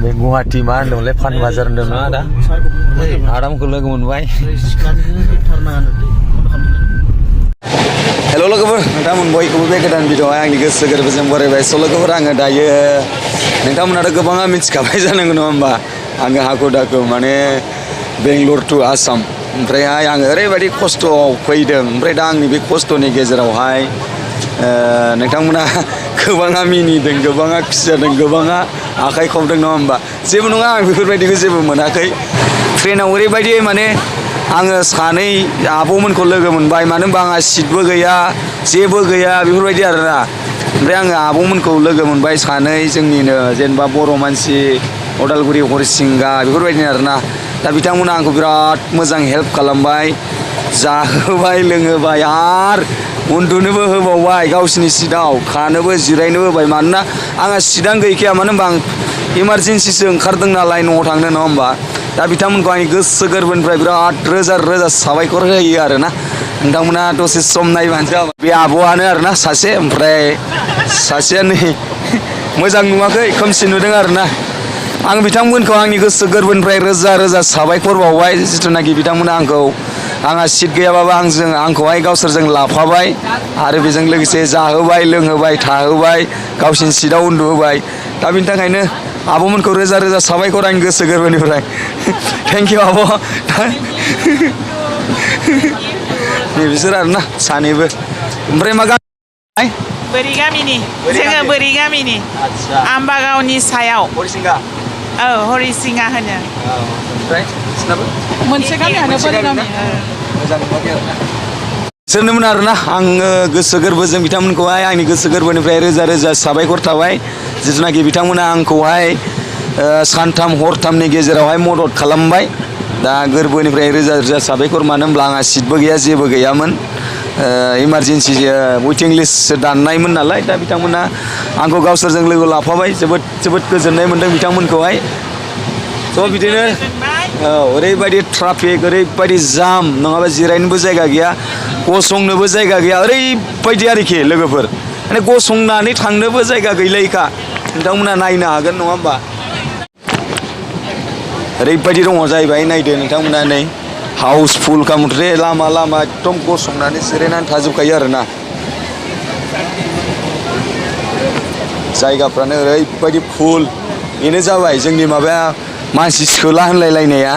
बे गुवाहाटी मा होनदोंलै फान बाजार होनदोंना आदा आदामखौ लोगो मोनबाय हेल' लोगोफोर नोंथांमोन बयखौबो बे गोदान भिडिअ'आव आंनि गोसो गोरबोजों बरायबाय स' लोगोफोर आङो दायो नोंथांमोनाथ' गोबाङा मिथिखाबाय जानांगौ नङा होमबा आङो हाखु दाखु माने बेंगलर टु आसाम ओमफ्रायहाय आङो ओरैबायदि खस्थ'आव फैदों ओमफ्राय दा आंनि बे खस्थ'नि गेजेरावहाय नोंथांमोना गोबाङा मिनिदों गोबाङा खुसि जादों गोबाङा आखाइ खबदों नङा होमबा जेबो नङा आं बेफोरबायदिखौ जेबो मोनाखै ट्रेनाव ओरैबायदि माने आङो सानै आब'मोनखौ लोगो मोनबाय मानो होनबा आंहा सिटबो गैया जेबो गैया बेफोरबायदि आरोना ओमफ्राय आङो आब'मोनखौ लोगो मोनबाय सानै जोंनिनो जेनेबा बर' मानसि उदालगुरि हरिसिंगा बेफोरबायदिनो आरोना दा बिथांमोना आंखौ बिराद मोजां हेल्प खालामबाय जाहोबाय लोंहोबाय आरो उन्दुनोबो होबावबाय गावसिनि सिटआव थानोबो जिरायनोबो होबाय मानोना आंहा सिटआनो गैखाया मानो होनबा आं इमारजेन्सिसो ओंखारदों नालाय न'आव थांनो नङा होमबा दा बिथांमोनखौ आंनि गोसो गोरबोनिफ्राय बिराद रोजा रोजा साबायखर होयो आरोना नोंथांमोना दसे सम नायबानो जाबाय बे आब'आनो आरोना सासे ओमफ्राय सासेया नै मोजां नुवाखै खोमसि नुदों आरोना आं बिथांमोनखौ आंनि गोसो गोरबोनिफ्राय रोजा रोजा साबायखर बावबाय जिथुनाखि बिथांमोना आंखौ आंहा सिट गैयाबाबो आंखौहाय गावसोरजों लाफाबाय आरो बेजों लोगोसे जाहोबाय लोंहोबाय थाहोबाय गावसिनि सिटआव उन्दुहोबाय दा बिनि थाखायनो आब'मोनखौ रोजा रोजा साबायखर आंनि गोसो गोरबोनिफ्राय थेंक इउ आब' नै बिसोर आरोना सानैबो ओमफ्राय मा बोरि गामिनि जोङो बोरि गामिनि आम्बागावनि सायाव हरिसिंगा औ हरिसिंगा होनो ओमफ्राय मोनसे गामियानो बोरि गामि सोरनोमोन आरोना आङो गोसो गोरबोजों बिथांमोनखौहाय आंनि गोसो गोरबोनिफ्राय रोजा रोजा साबायखर थाबाय जिथुनाखि बिथांमोना आंखौहाय सानथाम हरथामनि गेजेरावहाय मदद खालामबाय दा गोरबोनिफ्राय रोजा रोजा साबायखर मानो होनब्ला आंहा सिटबो गैया जेबो गैयामोन इमारजेन्सि वेटिं लिस्ट दाननायमोन नालाय दा बिथांमोना आंखौ गावसोरजों लोगो लाफाबाय जोबोद जोबोद गोजोननाय मोन्दों बिथांमोनखौहाय थ' बिदिनो ओरैबायदि ट्राफिक ओरैबायदि जाम नङाबा जिरायनोबो जायगा गैया गसंनोबो जायगा गैया ओरैबायदि आरोखि लोगोफोर माने गसंनानै थांनोबो जायगा गैलायखा नोंथांमोना नायनो हागोन नङा होमबा ओरैबायदि दङ जाहैबाय नायदो नोंथांमोना नै हाउसफुल कामुट्रे लामा लामा एकदम गसंनानै जिरायनानै थाजोबखायो आरोना जायगाफ्रानो ओरैबायदि फुल बेनो जाबाय जोंनि माबाया मानसि सोला होनलायलायनाया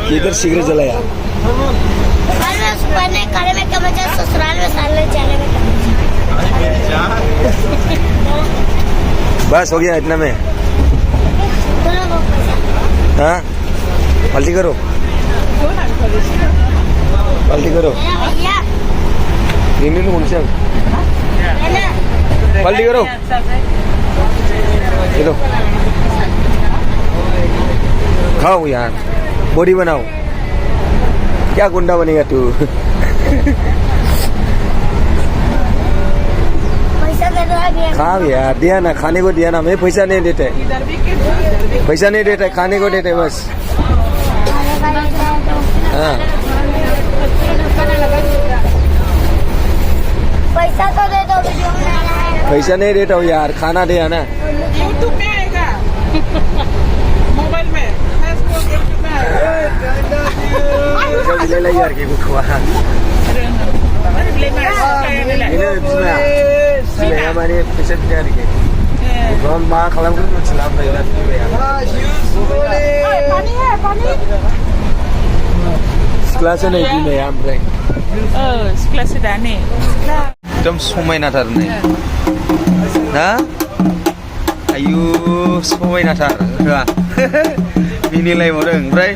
किधर सिगरेट जलाया ससुराल में साल में जाने में बस हो गया इतना में हाँ पलटी करो पलटी करो ये लो खाओ यार बॉडी बनाओ क्या गुंडा बनेगा तू खा यार दिया ना खाने को दिया ना मैं पैसा नहीं देते खाने को देते बस हाँ पैसा तो दे दो पैसा नहीं देता हूँ यार खाना दे ना यूट्यूब में आएगा मोबाइल में यार की बिमाया बिमाया माने फैसा बिदों आरोखि मा खालामगोन मिथिला ओमफ्राय दा बिमाया सिख्लासो नै बिमाया ओमफ्राय सिख्लासो दा नै एकदम समायनाथार नै ना आयु समायनाथार होआ मिनिलायबावदों ओमफ्राय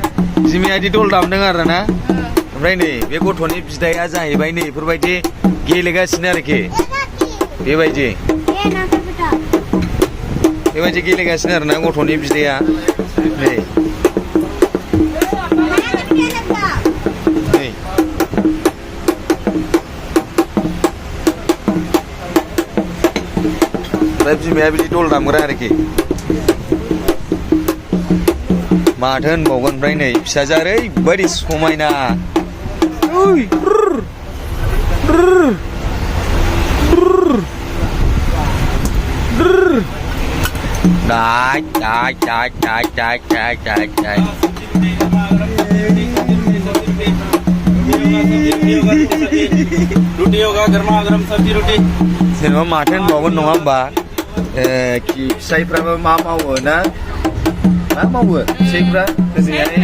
जिमाया इदि दल दामदों आरो ना ओमफ्राय नै बे गथ'नि बिदाया जाहैबाय नै बेफोरबायदि गेलेगासिनो आरोखि बेबायदि गेलेगासिनो आरो ना गथ'नि बिदाया नै ओमफ्राय बिमाया बिदि दल दामग्रा आरोखि माथो होनबावगोन ओमफ्राय नै फिसाजोआ ओरैबायदि समायना रोटी होगा गर्मा गर्म सब्जी रोटी जेनेबा माथो होनबावगोन नङा होमबा फिसाइफ्राबो मा मावो ना मा मावो फिसाइफ्रा ओजोंहाय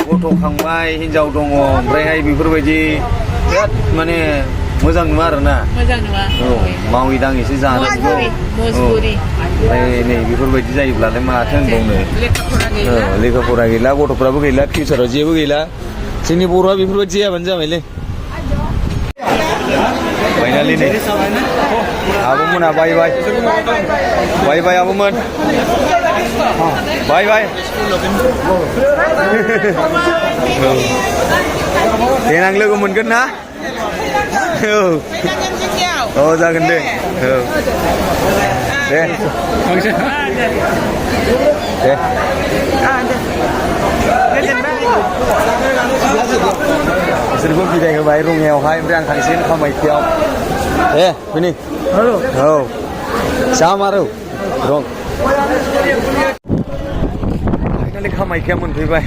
गथ' खांबाय हिनजाव दङ ओमफ्रायहाय बेफोरबायदि बिराद माने मोजां नुवा आरोना मोजां नुवा औ मावै दाङैसो जानांगौ ओमफ्राय नै बेफोरबायदि जायोब्लालाय माथो होनबावनो लेखा फरा गैला गथ'फ्राबो गैला फिउचाराव जेबो गैला जोंनि बर'आ बेफोरबायदि जायाबानो जाबायलै फाइनालि नै आब'मोना बाय आब'मोन बाय देनां लोगो मोनगोन ना औ जागोन दे दे बिसोरखौ बिदाय होबाय रङियावहाय ओमफ्राय आं थांसिगोन कामाख्याव दे फैनि औ जामारो रं फाइनालि कामाख्या मोनफैबाय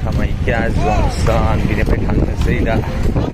कामाख्या जंसन बिनिफ्राय थांनोसै दा